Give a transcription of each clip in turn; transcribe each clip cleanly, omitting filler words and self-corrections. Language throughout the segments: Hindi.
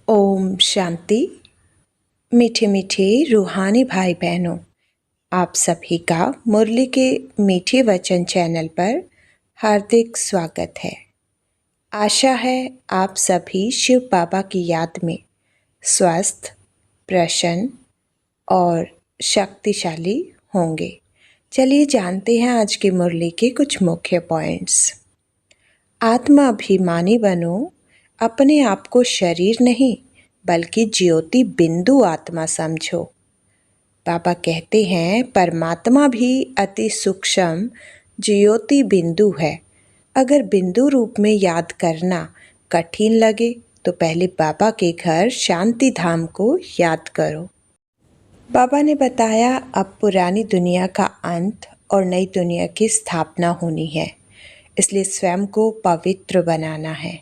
ओम शांति। मीठे मीठे रूहानी भाई बहनों, आप सभी का मुरली के मीठे वचन चैनल पर हार्दिक स्वागत है। आशा है आप सभी शिव बाबा की याद में स्वस्थ, प्रसन्न और शक्तिशाली होंगे। चलिए जानते हैं आज की मुरली के कुछ मुख्य पॉइंट्स। आत्मा अभिमानी बनो, अपने आप को शरीर नहीं बल्कि ज्योति बिंदु आत्मा समझो। बाबा कहते हैं परमात्मा भी अति सूक्ष्म ज्योति बिंदु है। अगर बिंदु रूप में याद करना कठिन लगे तो पहले बाबा के घर शांति धाम को याद करो। बाबा ने बताया अब पुरानी दुनिया का अंत और नई दुनिया की स्थापना होनी है, इसलिए स्वयं को पवित्र बनाना है।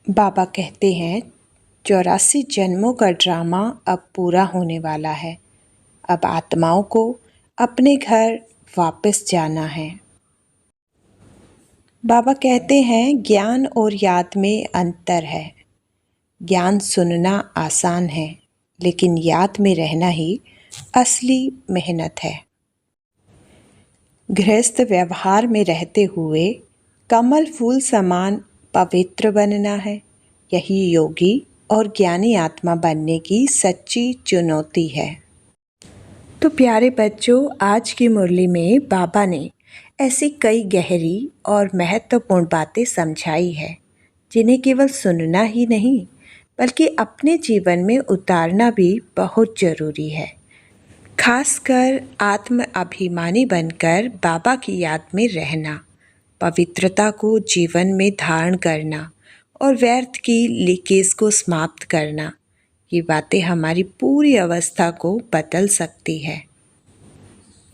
बाबा कहते हैं 84 जन्मों का ड्रामा अब पूरा होने वाला है। अब आत्माओं को अपने घर वापस जाना है। बाबा कहते हैं ज्ञान और याद में अंतर है। ज्ञान सुनना आसान है, लेकिन याद में रहना ही असली मेहनत है। गृहस्थ व्यवहार में रहते हुए कमल फूल समान पवित्र बनना है। यही योगी और ज्ञानी आत्मा बनने की सच्ची चुनौती है। तो प्यारे बच्चों, आज की मुरली में बाबा ने ऐसी कई गहरी और महत्वपूर्ण बातें समझाई है जिन्हें केवल सुनना ही नहीं बल्कि अपने जीवन में उतारना भी बहुत ज़रूरी है। खासकर आत्म अभिमानी बनकर बाबा की याद में रहना, पवित्रता को जीवन में धारण करना और व्यर्थ की लीकेज को समाप्त करना, ये बातें हमारी पूरी अवस्था को बदल सकती है।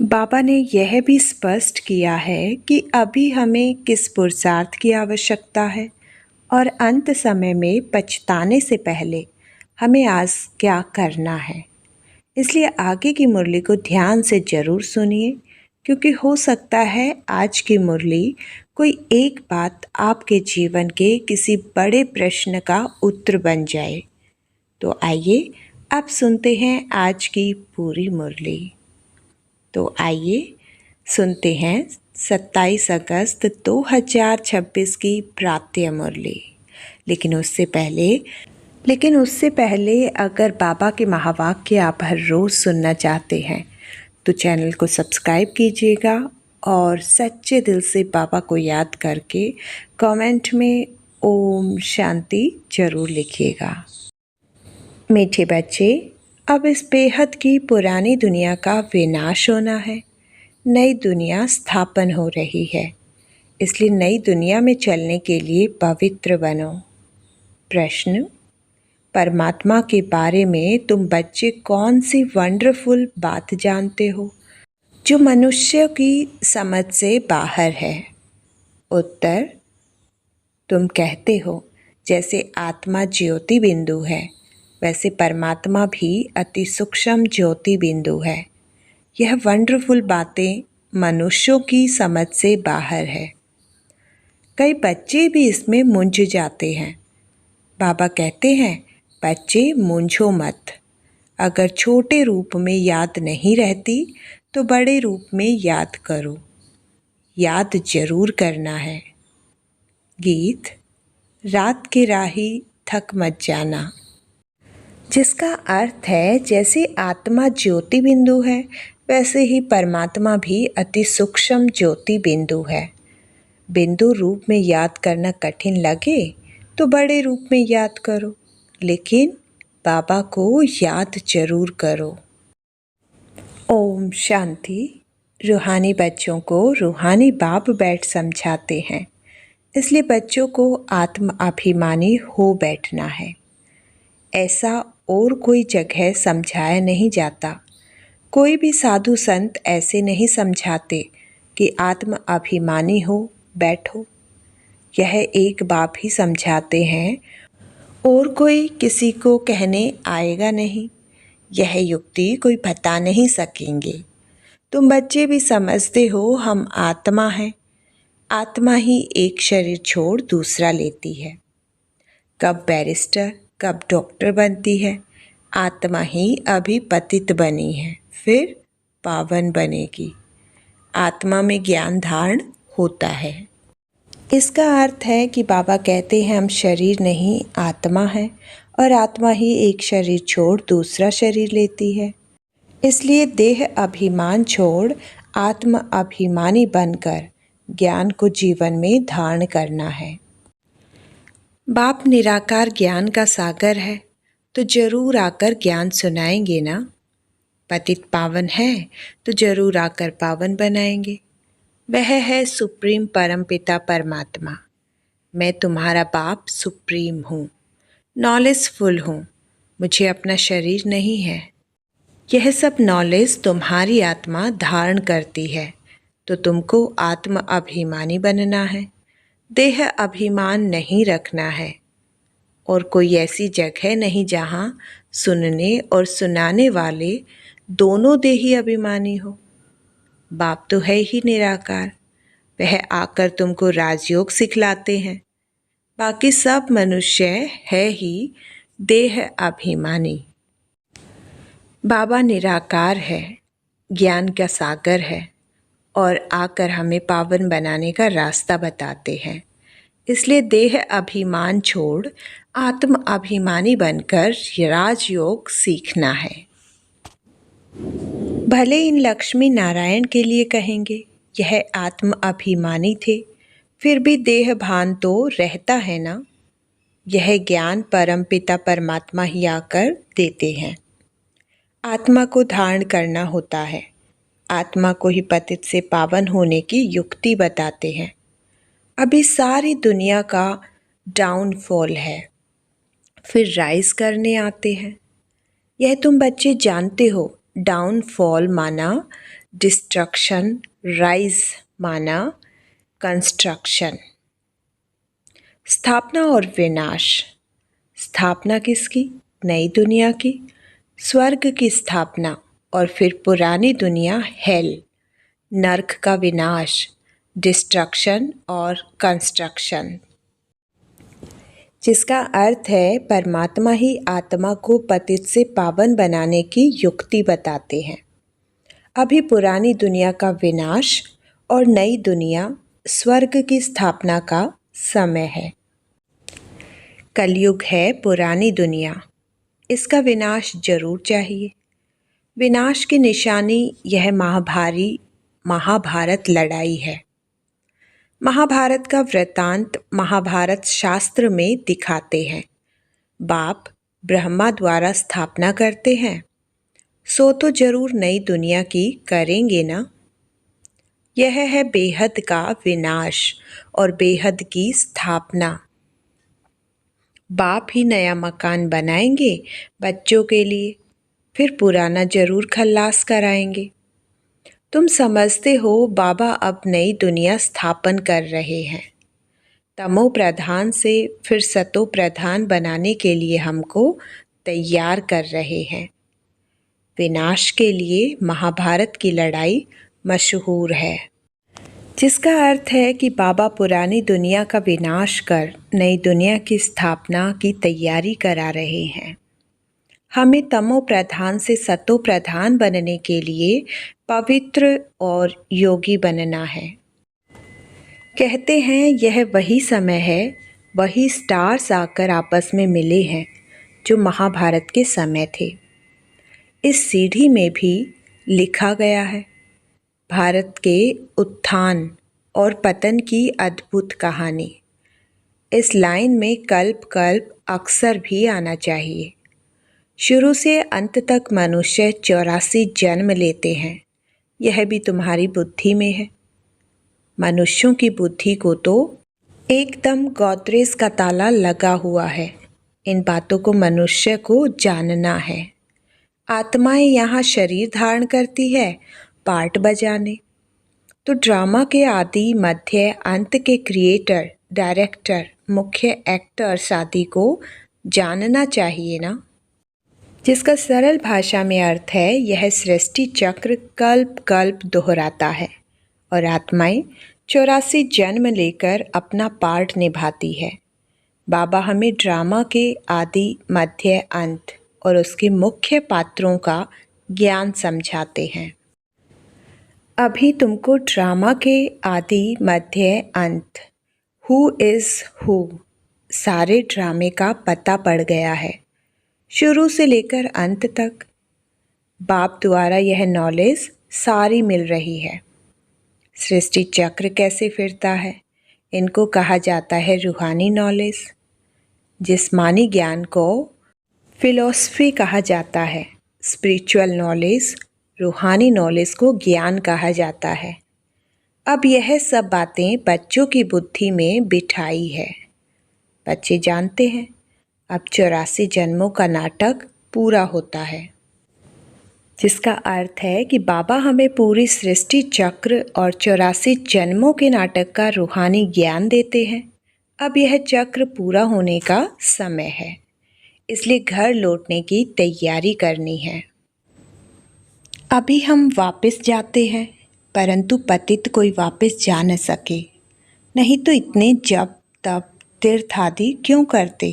बाबा ने यह भी स्पष्ट किया है कि अभी हमें किस पुरुषार्थ की आवश्यकता है और अंत समय में पछताने से पहले हमें आज क्या करना है। इसलिए आगे की मुरली को ध्यान से ज़रूर सुनिए, क्योंकि हो सकता है आज की मुरली कोई एक बात आपके जीवन के किसी बड़े प्रश्न का उत्तर बन जाए। तो आइए अब सुनते हैं आज की पूरी मुरली। तो आइए सुनते हैं 27 अगस्त 2026 की प्रातः मुरली। लेकिन उससे पहले अगर बाबा के महावाक्य आप हर रोज़ सुनना चाहते हैं तो चैनल को सब्सक्राइब कीजिएगा और सच्चे दिल से बाबा को याद करके कमेंट में ओम शांति ज़रूर लिखिएगा। मीठे बच्चे, अब इस बेहद की पुरानी दुनिया का विनाश होना है, नई दुनिया स्थापन हो रही है। इसलिए नई दुनिया में चलने के लिए पवित्र बनो। प्रश्न: परमात्मा के बारे में तुम बच्चे कौन सी वंडरफुल बात जानते हो जो मनुष्य की समझ से बाहर है? उत्तर: तुम कहते हो जैसे आत्मा ज्योति बिंदु है, वैसे परमात्मा भी अति सूक्ष्म ज्योति बिंदु है। यह वंडरफुल बातें मनुष्यों की समझ से बाहर है। कई बच्चे भी इसमें मूंझ जाते हैं। बाबा कहते हैं बच्चे मूंझो मत। अगर छोटे रूप में याद नहीं रहती तो बड़े रूप में याद करो। याद जरूर करना है। गीत रात के राही थक मत जाना, जिसका अर्थ है जैसे आत्मा ज्योति बिंदु है वैसे ही परमात्मा भी अति सूक्ष्म ज्योति बिंदु है। बिंदु रूप में याद करना कठिन लगे तो बड़े रूप में याद करो, लेकिन बाबा को याद जरूर करो। ओम शांति। रूहानी बच्चों को रूहानी बाप बैठ समझाते हैं, इसलिए बच्चों को आत्म अभिमानी हो बैठना है। ऐसा और कोई जगह समझाया नहीं जाता। कोई भी साधु संत ऐसे नहीं समझाते कि आत्म अभिमानी हो बैठो। यह एक बाप ही समझाते हैं और कोई किसी को कहने आएगा नहीं। यह युक्ति कोई बता नहीं सकेंगे। तुम बच्चे भी समझते हो हम आत्मा हैं। आत्मा ही एक शरीर छोड़ दूसरा लेती है। कब बैरिस्टर कब डॉक्टर बनती है। आत्मा ही अभी पतित बनी है, फिर पावन बनेगी। आत्मा में ज्ञान धारण होता है। इसका अर्थ है कि बाबा कहते हैं हम शरीर नहीं आत्मा है, और आत्मा ही एक शरीर छोड़ दूसरा शरीर लेती है। इसलिए देह अभिमान छोड़ आत्म अभिमानी बनकर ज्ञान को जीवन में धारण करना है। बाप निराकार ज्ञान का सागर है, तो जरूर आकर ज्ञान सुनाएंगे ना। पतित पावन है तो जरूर आकर पावन बनाएंगे। वह है सुप्रीम परमपिता परमात्मा। मैं तुम्हारा बाप सुप्रीम हूँ, नॉलेजफुल हूँ। मुझे अपना शरीर नहीं है। यह सब नॉलेज तुम्हारी आत्मा धारण करती है, तो तुमको आत्म अभिमानी बनना है। देह अभिमान नहीं रखना है। और कोई ऐसी जगह नहीं जहाँ सुनने और सुनाने वाले दोनों देही अभिमानी हो। बाप तो है ही निराकार, वह आकर तुमको राजयोग सिखलाते हैं। बाकी सब मनुष्य है ही देह अभिमानी। बाबा निराकार है, ज्ञान का सागर है, और आकर हमें पावन बनाने का रास्ता बताते हैं। इसलिए देह अभिमान छोड़ आत्म अभिमानी बनकर राजयोग सीखना है। भले इन लक्ष्मी नारायण के लिए कहेंगे यह आत्म अभिमानी थे, फिर भी देह भान तो रहता है ना। यह ज्ञान परमपिता परमात्मा ही आकर देते हैं। आत्मा को धारण करना होता है। आत्मा को ही पतित से पावन होने की युक्ति बताते हैं। अभी सारी दुनिया का डाउनफॉल है, फिर राइज करने आते हैं। यह तुम बच्चे जानते हो। डाउनफॉल माना डिस्ट्रक्शन, राइज माना कंस्ट्रक्शन। स्थापना और विनाश। स्थापना किसकी? नई दुनिया की, स्वर्ग की स्थापना, और फिर पुरानी दुनिया हेल, नर्क का विनाश, डिस्ट्रक्शन और कंस्ट्रक्शन। जिसका अर्थ है परमात्मा ही आत्मा को पतित से पावन बनाने की युक्ति बताते हैं। अभी पुरानी दुनिया का विनाश और नई दुनिया स्वर्ग की स्थापना का समय है। कलयुग है पुरानी दुनिया, इसका विनाश जरूर चाहिए। विनाश की निशानी यह महाभारत लड़ाई है। महाभारत का वृतांत महाभारत शास्त्र में दिखाते हैं। बाप ब्रह्मा द्वारा स्थापना करते हैं, सो तो जरूर नई दुनिया की करेंगे ना। यह है बेहद का विनाश और बेहद की स्थापना। बाप ही नया मकान बनाएंगे बच्चों के लिए, फिर पुराना जरूर खल्लास कराएंगे। तुम समझते हो बाबा अब नई दुनिया स्थापन कर रहे हैं। तमो प्रधान से फिर सतो प्रधान बनाने के लिए हमको तैयार कर रहे हैं। विनाश के लिए महाभारत की लड़ाई मशहूर है, जिसका अर्थ है कि बाबा पुरानी दुनिया का विनाश कर नई दुनिया की स्थापना की तैयारी करा रहे हैं। हमें तमो प्रधान से सतो प्रधान बनने के लिए पवित्र और योगी बनना है। कहते हैं यह वही समय है, वही स्टार्स आकर आपस में मिले हैं जो महाभारत के समय थे। इस सीढ़ी में भी लिखा गया है भारत के उत्थान और पतन की अद्भुत कहानी। इस लाइन में कल्प कल्प अक्सर भी आना चाहिए। शुरू से अंत तक मनुष्य 84 जन्म लेते हैं, यह भी तुम्हारी बुद्धि में है। मनुष्यों की बुद्धि को तो एकदम गोदरेज का ताला लगा हुआ है। इन बातों को मनुष्य को जानना है। आत्माएं यहाँ शरीर धारण करती है पार्ट बजाने, तो ड्रामा के आदि मध्य अंत के क्रिएटर, डायरेक्टर, मुख्य एक्टर्स आदि को जानना चाहिए ना। जिसका सरल भाषा में अर्थ है यह सृष्टि चक्र कल्प कल्प दोहराता है और आत्माएं 84 जन्म लेकर अपना पार्ट निभाती है। बाबा हमें ड्रामा के आदि मध्य अंत और उसके मुख्य पात्रों का ज्ञान समझाते हैं। अभी तुमको ड्रामा के आदि मध्य अंत हु इज़ हु सारे ड्रामे का पता पड़ गया है, शुरू से लेकर अंत तक। बाप द्वारा यह नॉलेज सारी मिल रही है। सृष्टि चक्र कैसे फिरता है, इनको कहा जाता है रूहानी नॉलेज। जिस्मानी ज्ञान को फिलॉसफी कहा जाता है। स्पिरिचुअल नॉलेज, रूहानी नॉलेज को ज्ञान कहा जाता है। अब यह सब बातें बच्चों की बुद्धि में बिठाई है। बच्चे जानते हैं अब 84 जन्मों का नाटक पूरा होता है, जिसका अर्थ है कि बाबा हमें पूरी सृष्टि चक्र और 84 जन्मों के नाटक का रूहानी ज्ञान देते हैं। अब यह चक्र पूरा होने का समय है, इसलिए घर लौटने की तैयारी करनी है। अभी हम वापस जाते हैं, परंतु पतित कोई वापस जा न सके, नहीं तो इतने जप तप तीर्थ आदि क्यों करते।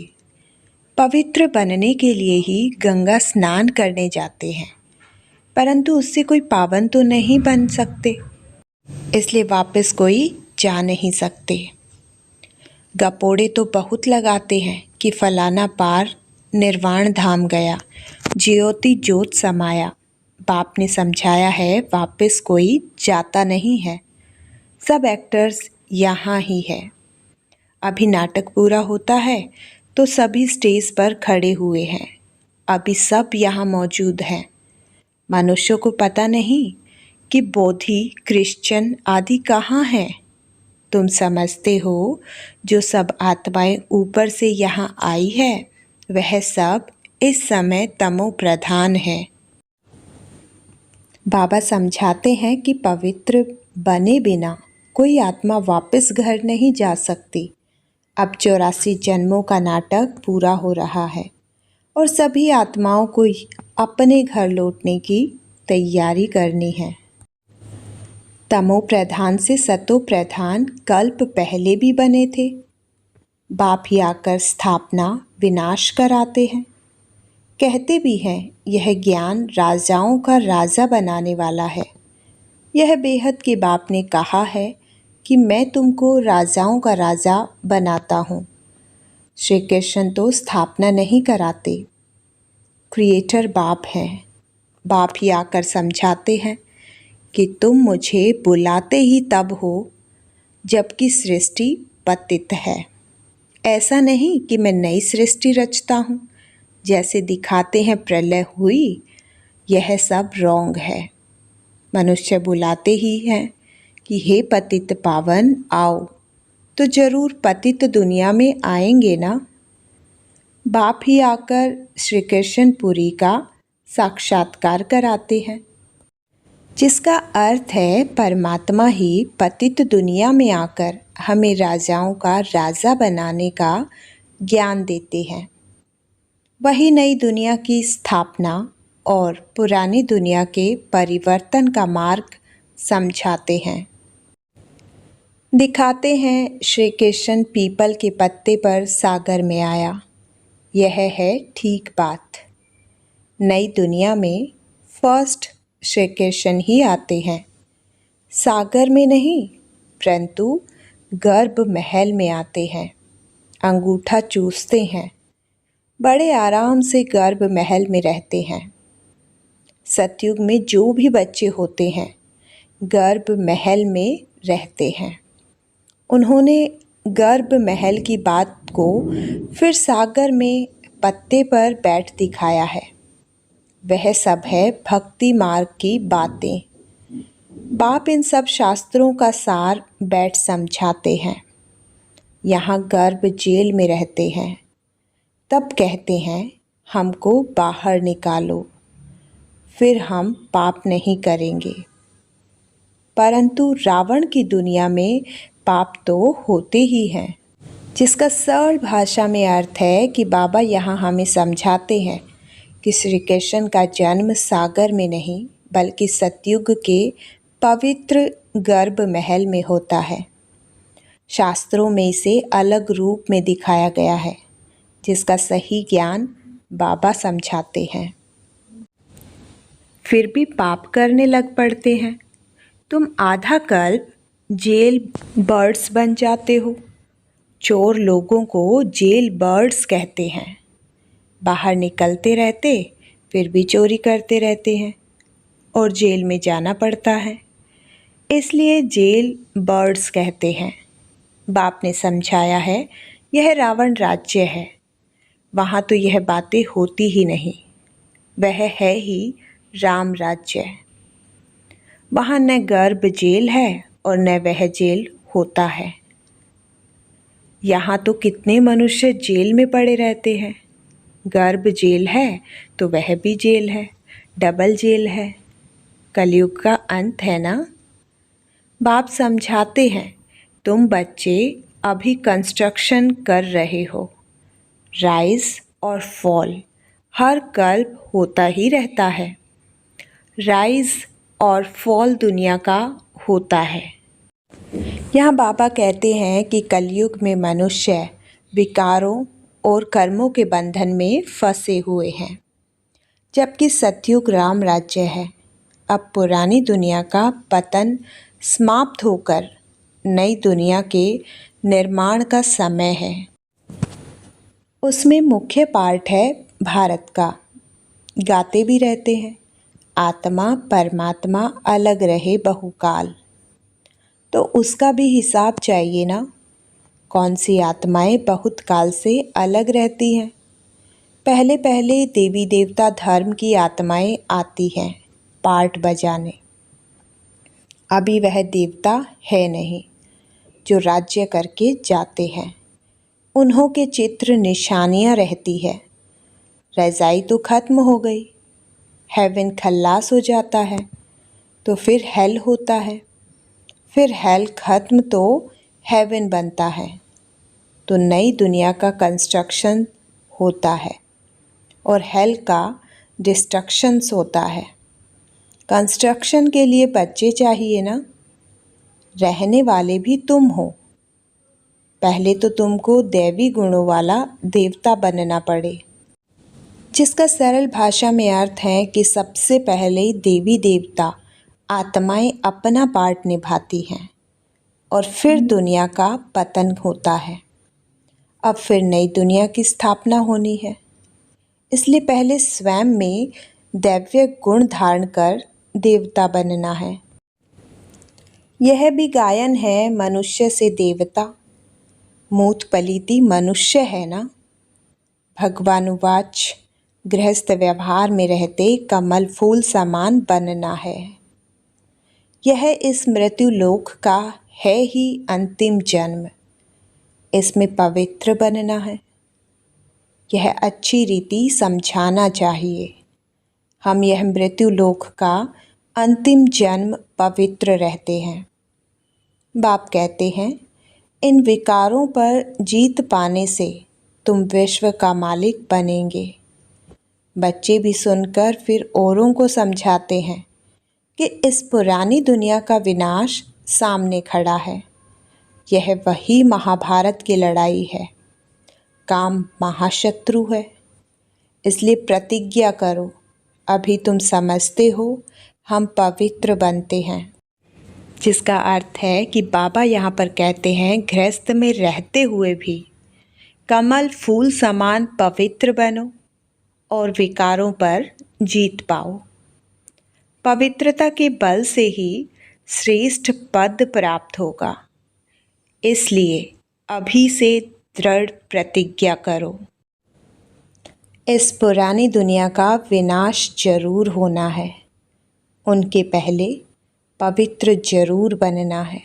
पवित्र बनने के लिए ही गंगा स्नान करने जाते हैं, परंतु उससे कोई पावन तो नहीं बन सकते, इसलिए वापस कोई जा नहीं सकते। गपोड़े तो बहुत लगाते हैं कि फलाना पार निर्वाण धाम गया, ज्योति ज्योत समाया। बाप ने समझाया है वापस कोई जाता नहीं है, सब एक्टर्स यहाँ ही है। अभी नाटक पूरा होता है तो सभी स्टेज पर खड़े हुए हैं, अभी सब यहाँ मौजूद हैं। मनुष्यों को पता नहीं कि बोधि क्रिश्चियन आदि कहाँ हैं। तुम समझते हो जो सब आत्माएं ऊपर से यहाँ आई है, वह सब इस समय तमो प्रधान है। बाबा समझाते हैं कि पवित्र बने बिना कोई आत्मा वापस घर नहीं जा सकती। अब 84 जन्मों का नाटक पूरा हो रहा है और सभी आत्माओं को अपने घर लौटने की तैयारी करनी है। तमो प्रधान से सतो प्रधान कल्प पहले भी बने थे। बाप ही आकर स्थापना विनाश कराते हैं। कहते भी हैं यह ज्ञान राजाओं का राजा बनाने वाला है। यह बेहद के बाप ने कहा है कि मैं तुमको राजाओं का राजा बनाता हूँ। श्री कृष्ण तो स्थापना नहीं कराते, क्रिएटर बाप हैं। बाप ही आकर समझाते हैं कि तुम मुझे बुलाते ही तब हो जबकि सृष्टि पतित है। ऐसा नहीं कि मैं नई सृष्टि रचता हूँ, जैसे दिखाते हैं प्रलय हुई, यह सब रॉन्ग है। मनुष्य बुलाते ही हैं कि हे पतित पावन आओ, तो जरूर पतित दुनिया में आएंगे ना। बाप ही आकर श्री कृष्णपुरी का साक्षात्कार कराते हैं, जिसका अर्थ है परमात्मा ही पतित दुनिया में आकर हमें राजाओं का राजा बनाने का ज्ञान देते हैं। वही नई दुनिया की स्थापना और पुरानी दुनिया के परिवर्तन का मार्ग समझाते हैं। दिखाते हैं श्री कृष्ण पीपल के पत्ते पर सागर में आया। यह है ठीक बात। नई दुनिया में फर्स्ट श्री कृष्ण ही आते हैं, सागर में नहीं, परंतु गर्भ महल में आते हैं। अंगूठा चूसते हैं, बड़े आराम से गर्भ महल में रहते हैं। सतयुग में जो भी बच्चे होते हैं गर्भ महल में रहते हैं। उन्होंने गर्भ महल की बात को फिर सागर में पत्ते पर बैठ दिखाया है। वह सब है भक्ति मार्ग की बातें। बाप इन सब शास्त्रों का सार बैठ समझाते हैं। यहाँ गर्भ जेल में रहते हैं, तब कहते हैं हमको बाहर निकालो, फिर हम पाप नहीं करेंगे। परंतु रावण की दुनिया में पाप तो होते ही हैं, जिसका सरल भाषा में अर्थ है कि बाबा यहाँ हमें समझाते हैं कि श्री कृष्ण का जन्म सागर में नहीं बल्कि सतयुग के पवित्र गर्भ महल में होता है। शास्त्रों में इसे अलग रूप में दिखाया गया है, जिसका सही ज्ञान बाबा समझाते हैं। फिर भी पाप करने लग पड़ते हैं। तुम आधा कल्प जेल बर्ड्स बन जाते हो। चोर लोगों को जेल बर्ड्स कहते हैं। बाहर निकलते रहते, फिर भी चोरी करते रहते हैं और जेल में जाना पड़ता है, इसलिए जेल बर्ड्स कहते हैं। बाप ने समझाया है, यह रावण राज्य है, वहाँ तो यह बातें होती ही नहीं। वह है ही राम राज्य। वहाँ न गर्भ जेल है और न वह जेल होता है। यहाँ तो कितने मनुष्य जेल में पड़े रहते हैं। गर्भ जेल है तो वह भी जेल है, डबल जेल है। कलयुग का अंत है ना। बाप समझाते हैं, तुम बच्चे अभी कंस्ट्रक्शन कर रहे हो। राइज और फॉल हर कल्प होता ही रहता है। राइज और फॉल दुनिया का होता है। यहाँ बाबा कहते हैं कि कलयुग में मनुष्य विकारों और कर्मों के बंधन में फंसे हुए हैं, जबकि सतयुग राम राज्य है। अब पुरानी दुनिया का पतन समाप्त होकर नई दुनिया के निर्माण का समय है। उसमें मुख्य पार्ट है भारत का। गाते भी रहते हैं, आत्मा परमात्मा अलग रहे बहुकाल। तो उसका भी हिसाब चाहिए ना। कौन सी आत्माएं बहुत काल से अलग रहती हैं। पहले पहले देवी देवता धर्म की आत्माएं आती हैं पार्ट बजाने। अभी वह देवता है नहीं जो राज्य करके जाते हैं। उन्हों के चित्र निशानियां रहती है। रज़ाई तो खत्म हो गई, हेवन खल्लास हो जाता है, तो फिर हेल होता है। फिर हेल खत्म तो हेवन बनता है, तो नई दुनिया का कंस्ट्रक्शन होता है और हेल का डिस्ट्रक्शंस होता है। कंस्ट्रक्शन के लिए बच्चे चाहिए ना। रहने वाले भी तुम हो। पहले तो तुमको दैवी गुणों वाला देवता बनना पड़े, जिसका सरल भाषा में अर्थ है कि सबसे पहले देवी देवता आत्माएं अपना पार्ट निभाती हैं और फिर दुनिया का पतन होता है। अब फिर नई दुनिया की स्थापना होनी है, इसलिए पहले स्वयं में दैव्य गुण धारण कर देवता बनना है। यह भी गायन है, मनुष्य से देवता मूत पलीती मनुष्य है ना। भगवानुवाच, गृहस्थ व्यवहार में रहते कमल फूल समान बनना है। यह इस मृत्यु लोक का है ही अंतिम जन्म। इसमें पवित्र बनना है। यह अच्छी रीति समझाना चाहिए। हम यह मृत्यु लोक का अंतिम जन्म पवित्र रहते हैं। बाप कहते हैं, इन विकारों पर जीत पाने से तुम विश्व का मालिक बनेंगे। बच्चे भी सुनकर फिर औरों को समझाते हैं कि इस पुरानी दुनिया का विनाश सामने खड़ा है। यह वही महाभारत की लड़ाई है। काम महाशत्रु है, इसलिए प्रतिज्ञा करो। अभी तुम समझते हो हम पवित्र बनते हैं, जिसका अर्थ है कि बाबा यहाँ पर कहते हैं, गृहस्थ में रहते हुए भी कमल फूल समान पवित्र बनो और विकारों पर जीत पाओ। पवित्रता के बल से ही श्रेष्ठ पद प्राप्त होगा। इसलिए अभी से दृढ़ प्रतिज्ञा करो। इस पुरानी दुनिया का विनाश जरूर होना है। उनके पहले पवित्र जरूर बनना है।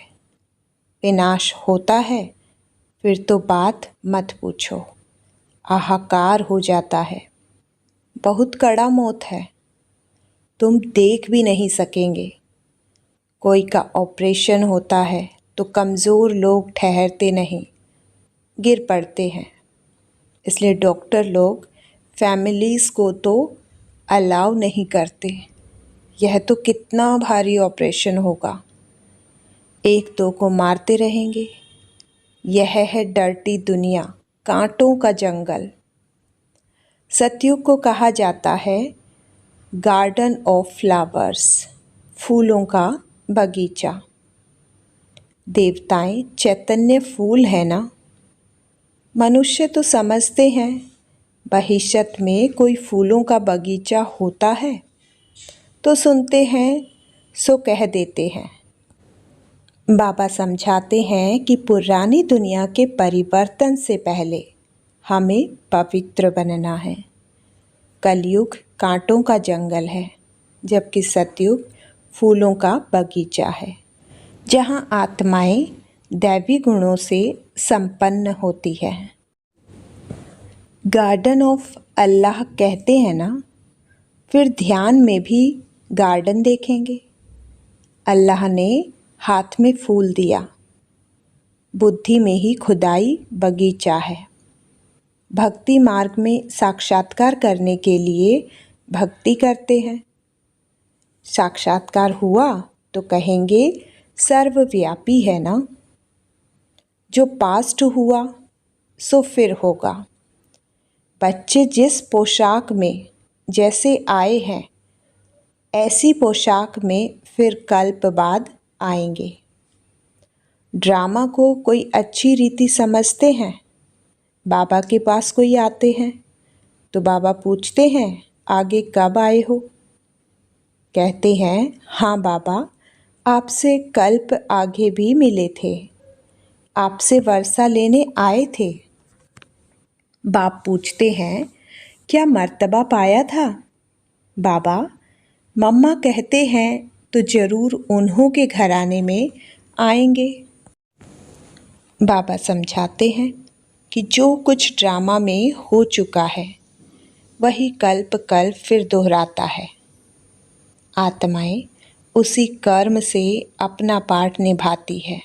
विनाश होता है फिर तो बात मत पूछो, हाहाकार हो जाता है। बहुत कड़ा मौत है, तुम देख भी नहीं सकेंगे। कोई का ऑपरेशन होता है तो कमज़ोर लोग ठहरते नहीं, गिर पड़ते हैं। इसलिए डॉक्टर लोग फैमिलीज़ को तो अलाउ नहीं करते। यह तो कितना भारी ऑपरेशन होगा। एक दो को मारते रहेंगे, यह है डर्टी दुनिया, कांटों का जंगल। सतयुग को कहा जाता है गार्डन ऑफ फ्लावर्स, फूलों का बगीचा। देवताएं चैतन्य फूल है ना। मनुष्य तो समझते हैं भविष्य में कोई फूलों का बगीचा होता है तो सुनते हैं सो कह देते हैं। बाबा समझाते हैं कि पुरानी दुनिया के परिवर्तन से पहले हमें पवित्र बनना है। कलयुग कांटों का जंगल है, जबकि सतयुग फूलों का बगीचा है, जहाँ आत्माएं दैवी गुणों से संपन्न होती है। गार्डन ऑफ अल्लाह कहते हैं ना, फिर ध्यान में भी गार्डन देखेंगे। अल्लाह ने हाथ में फूल दिया, बुद्धि में ही खुदाई बगीचा है। भक्ति मार्ग में साक्षात्कार करने के लिए भक्ति करते हैं। साक्षात्कार हुआ तो कहेंगे सर्वव्यापी है ना। जो पास्ट हुआ सो फिर होगा। बच्चे जिस पोशाक में जैसे आए हैं, ऐसी पोशाक में फिर कल्प बाद आएंगे। ड्रामा को कोई अच्छी रीति समझते हैं। बाबा के पास कोई आते हैं तो बाबा पूछते हैं आगे कब आए हो। कहते हैं हाँ बाबा, आपसे कल्प आगे भी मिले थे, आपसे वर्षा लेने आए थे। बाप पूछते हैं क्या मर्तबा पाया था। बाबा मम्मा कहते हैं तो ज़रूर उन्हों के घराने में आएंगे। बाबा समझाते हैं कि जो कुछ ड्रामा में हो चुका है वही कल्प कल्प फिर दोहराता है। आत्माएं उसी कर्म से अपना पाठ निभाती है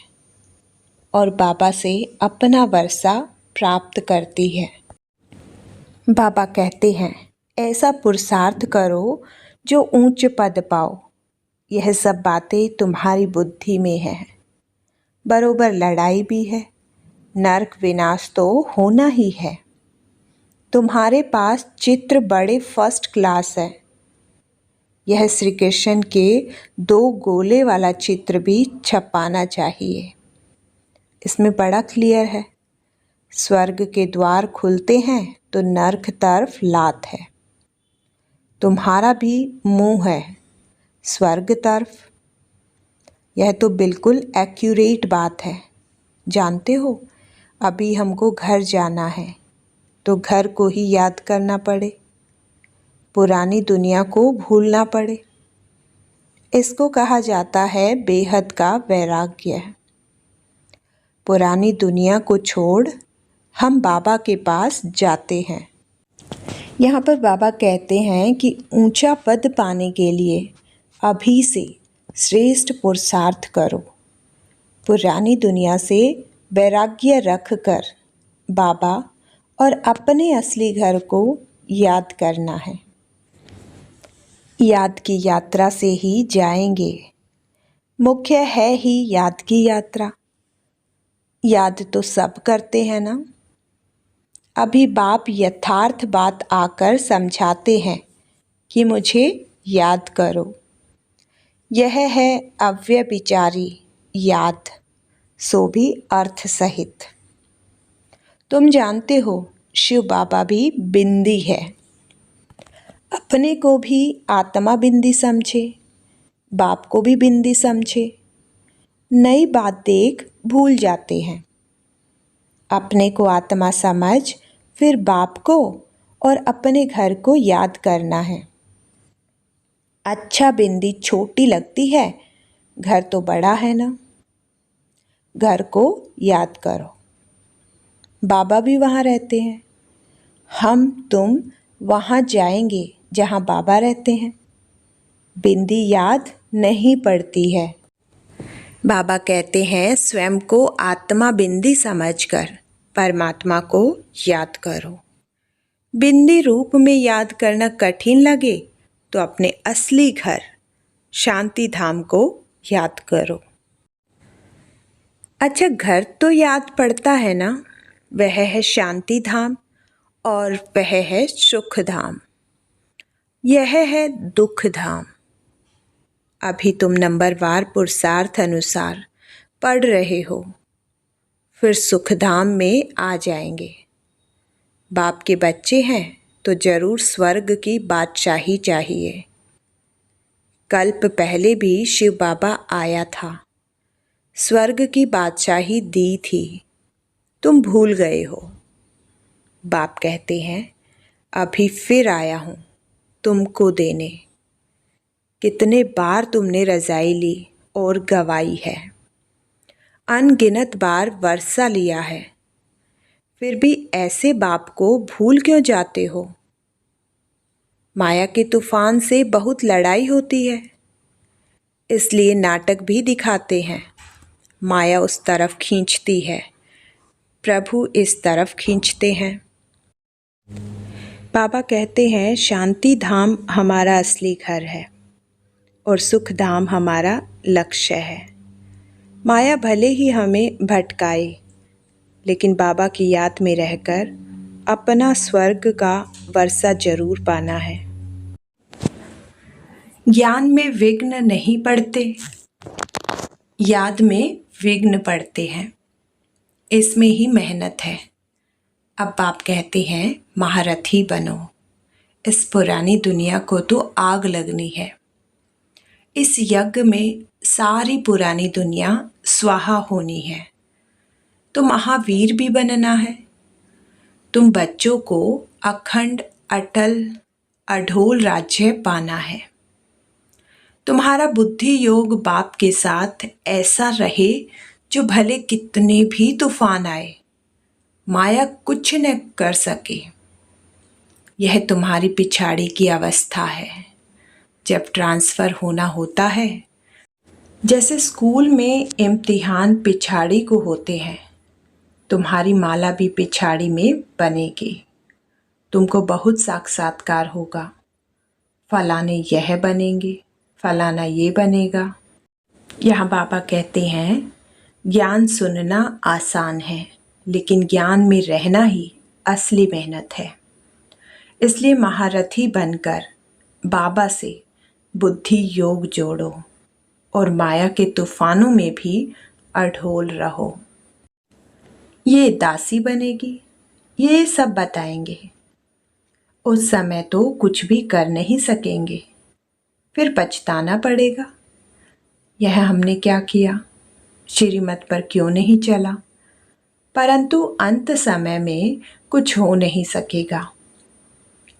और बाबा से अपना वर्षा प्राप्त करती है। बाबा कहते हैं ऐसा पुरुषार्थ करो जो ऊंच पद पाओ। यह सब बातें तुम्हारी बुद्धि में है। बरोबर लड़ाई भी है, नरक विनाश तो होना ही है। तुम्हारे पास चित्र बड़े फर्स्ट क्लास है। यह श्री कृष्ण के 2 गोले वाला चित्र भी छपाना चाहिए। इसमें बड़ा क्लियर है, स्वर्ग के द्वार खुलते हैं तो नरक तरफ लात है। तुम्हारा भी मुंह है स्वर्ग तरफ। यह तो बिल्कुल एक्यूरेट बात है। जानते हो अभी हमको घर जाना है तो घर को ही याद करना पड़े, पुरानी दुनिया को भूलना पड़े। इसको कहा जाता है बेहद का वैराग्य। पुरानी दुनिया को छोड़ हम बाबा के पास जाते हैं। यहाँ पर बाबा कहते हैं कि ऊंचा पद पाने के लिए अभी से श्रेष्ठ पुरुषार्थ करो। पुरानी दुनिया से वैराग्य रख कर बाबा और अपने असली घर को याद करना है। याद की यात्रा से ही जाएंगे। मुख्य है ही याद की यात्रा। याद तो सब करते हैं ना। अभी बाप यथार्थ बात आकर समझाते हैं कि मुझे याद करो। यह है अव्यभिचारी याद, सो भी अर्थ सहित। तुम जानते हो शिव बाबा भी बिंदी है। अपने को भी आत्मा बिंदी समझे, बाप को भी बिंदी समझे। नई बात देख भूल जाते हैं। अपने को आत्मा समझ फिर बाप को और अपने घर को याद करना है। अच्छा बिंदी छोटी लगती है, घर तो बड़ा है ना। घर को याद करो। बाबा भी वहाँ रहते हैं। हम तुम वहाँ जाएंगे जहाँ बाबा रहते हैं। बिंदी याद नहीं पड़ती है। बाबा कहते हैं स्वयं को आत्मा बिंदी समझकर परमात्मा को याद करो। बिंदी रूप में याद करना कठिन लगे तो अपने असली घर शांति धाम को याद करो। अच्छा, घर तो याद पड़ता है ना? वह है शांति धाम और वह है सुख धाम। यह है दुख धाम। अभी तुम नंबरवार पुरुषार्थ अनुसार पढ़ रहे हो, फिर सुख धाम में आ जाएंगे। बाप के बच्चे हैं तो जरूर स्वर्ग की बादशाही चाहिए। कल्प पहले भी शिव बाबा आया था, स्वर्ग की बादशाही दी थी, तुम भूल गए हो। बाप कहते हैं अभी फिर आया हूँ तुमको देने। कितने बार तुमने रज़ाई ली और गवाई है, अनगिनत बार वर्षा लिया है, फिर भी ऐसे बाप को भूल क्यों जाते हो? माया के तूफान से बहुत लड़ाई होती है, इसलिए नाटक भी दिखाते हैं। माया उस तरफ खींचती है, प्रभु इस तरफ खींचते हैं। बाबा कहते हैं शांति धाम हमारा असली घर है और सुख धाम हमारा लक्ष्य है। माया भले ही हमें भटकाए, लेकिन बाबा की याद में रहकर अपना स्वर्ग का वर्षा जरूर पाना है। ज्ञान में विघ्न नहीं पड़ते, याद में विघ्न पड़ते हैं। इसमें ही मेहनत है। अब बाप कहते हैं महारथी बनो। इस पुरानी दुनिया को तो आग लगनी है। इस यज्ञ में सारी पुरानी दुनिया स्वाहा होनी है। तो महावीर भी बनना है। तुम बच्चों को अखंड अटल अढोल राज्य पाना है। तुम्हारा बुद्धि योग बाप के साथ ऐसा रहे जो भले कितने भी तूफान आए, माया कुछ न कर सके। यह तुम्हारी पिछाड़ी की अवस्था है। जब ट्रांसफ़र होना होता है, जैसे स्कूल में इम्तिहान पिछाड़ी को होते हैं, तुम्हारी माला भी पिछाड़ी में बनेगी। तुमको बहुत साक्षात्कार होगा। फलाने यह बनेंगे, फलाना ये बनेगा। यहाँ बाबा कहते हैं ज्ञान सुनना आसान है, लेकिन ज्ञान में रहना ही असली मेहनत है। इसलिए महारथी बनकर बाबा से बुद्धि योग जोड़ो और माया के तूफानों में भी अढोल रहो। ये दासी बनेगी, ये सब बताएंगे। उस समय तो कुछ भी कर नहीं सकेंगे, फिर पछताना पड़ेगा। यह हमने क्या किया, श्रीमत पर क्यों नहीं चला। परंतु अंत समय में कुछ हो नहीं सकेगा।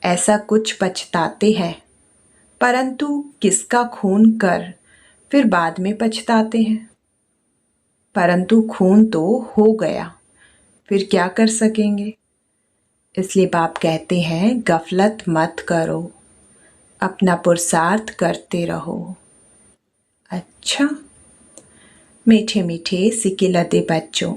ऐसा कुछ पछताते हैं, परंतु किसका खून कर फिर बाद में पछताते हैं। परंतु खून तो हो गया, फिर क्या कर सकेंगे। इसलिए बाप कहते हैं गफलत मत करो, अपना पुरुषार्थ करते रहो। अच्छा, मीठे मीठे सिकिलते बच्चों,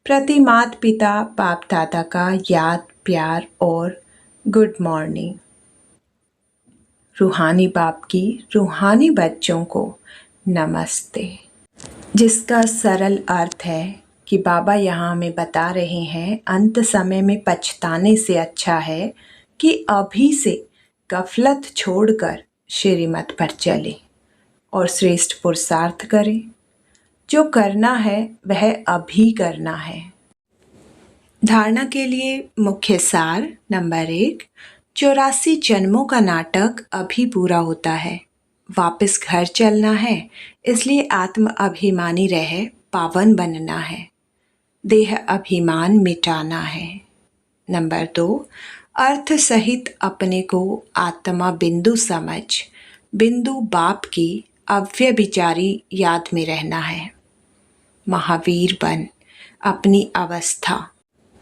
प्रति माता पिता बाप दादा का याद प्यार और गुड मॉर्निंग। रूहानी बाप की रूहानी बच्चों को नमस्ते, जिसका सरल अर्थ है कि बाबा यहाँ हमें बता रहे हैं अंत समय में पछताने से अच्छा है कि अभी से गफलत छोड़कर श्रीमत पर चले और श्रेष्ठ पुरुषार्थ करें। जो करना है वह अभी करना है। धारणा के लिए मुख्य सार नंबर 1, 84 जन्मों का नाटक अभी पूरा होता है। वापस घर चलना है, इसलिए आत्म अभिमानी रहे पावन बनना है। देह अभिमान मिटाना है। नंबर 2, अर्थ सहित अपने को आत्मा बिंदु समझ बिंदु बाप की अव्यभिचारी याद में रहना है। महावीर बन अपनी अवस्था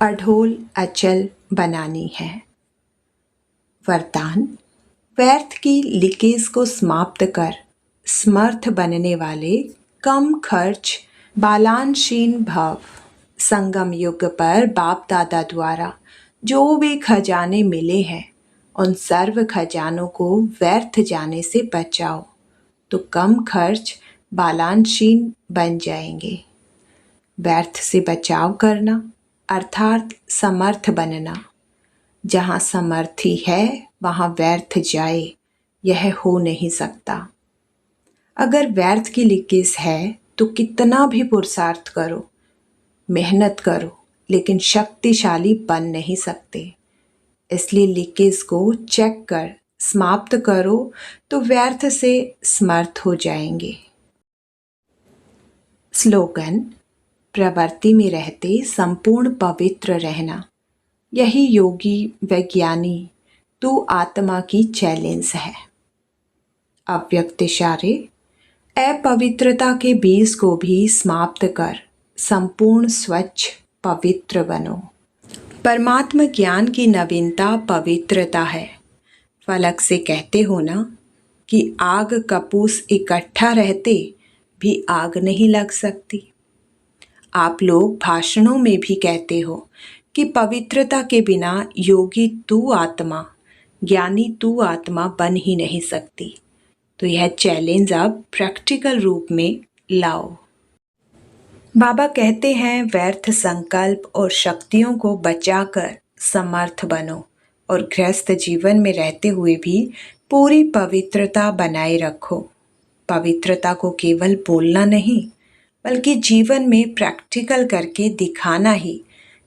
अढोल अचल बनानी है। वरदान, व्यर्थ की लीकेज को समाप्त कर समर्थ बनने वाले कम खर्च बालानशीन भव। संगम युग पर बाप दादा द्वारा जो भी खजाने मिले हैं, उन सर्व खजानों को व्यर्थ जाने से बचाओ, तो कम खर्च बालानशीन बन जाएंगे। व्यर्थ से बचाव करना अर्थात समर्थ बनना। जहाँ समर्थी है वहाँ व्यर्थ जाए, यह हो नहीं सकता। अगर व्यर्थ की लीकेज है तो कितना भी पुरुषार्थ करो, मेहनत करो, लेकिन शक्तिशाली बन नहीं सकते। इसलिए लीकेज को चेक कर समाप्त करो तो व्यर्थ से समर्थ हो जाएंगे। स्लोगन: प्रवृत्ति में रहते संपूर्ण पवित्र रहना, यही योगी वैज्ञानी तू आत्मा की चैलेंज है। अव्यक्त इशारे: अपवित्रता के बीज को भी समाप्त कर संपूर्ण स्वच्छ पवित्र बनो। परमात्मा ज्ञान की नवीनता पवित्रता है। फलक से कहते हो ना कि आग कपूस इकट्ठा रहते भी आग नहीं लग सकती। आप लोग भाषणों में भी कहते हो कि पवित्रता के बिना योगी तू आत्मा, ज्ञानी तू आत्मा बन ही नहीं सकती। तो यह चैलेंज अब प्रैक्टिकल रूप में लाओ। बाबा कहते हैं व्यर्थ संकल्प और शक्तियों को बचाकर समर्थ बनो और गृहस्थ जीवन में रहते हुए भी पूरी पवित्रता बनाए रखो। पवित्रता को केवल बोलना नहीं बल्कि जीवन में प्रैक्टिकल करके दिखाना ही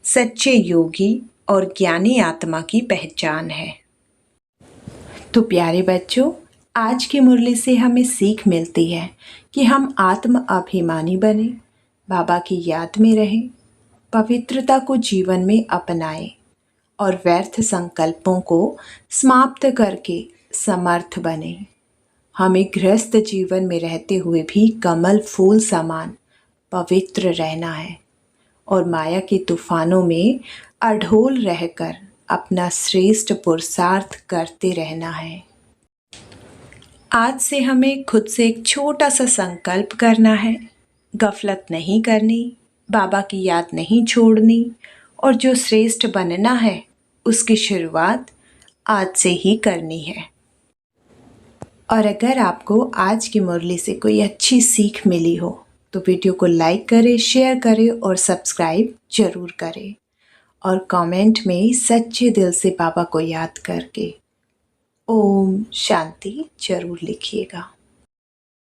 सच्चे योगी और ज्ञानी आत्मा की पहचान है। तो प्यारे बच्चों, आज की मुरली से हमें सीख मिलती है कि हम आत्म अभिमानी बने, बाबा की याद में रहें, पवित्रता को जीवन में अपनाएं और व्यर्थ संकल्पों को समाप्त करके समर्थ बने। हमें गृहस्थ जीवन में रहते हुए भी कमल फूल समान पवित्र रहना है और माया के तूफानों में अढोल रहकर अपना श्रेष्ठ पुरुषार्थ करते रहना है। आज से हमें खुद से एक छोटा सा संकल्प करना है, गफलत नहीं करनी, बाबा की याद नहीं छोड़नी और जो श्रेष्ठ बनना है उसकी शुरुआत आज से ही करनी है। और अगर आपको आज की मुरली से कोई अच्छी सीख मिली हो तो वीडियो को लाइक करें, शेयर करें और सब्सक्राइब जरूर करें और कमेंट में सच्चे दिल से बाबा को याद करके ओम शांति जरूर लिखिएगा।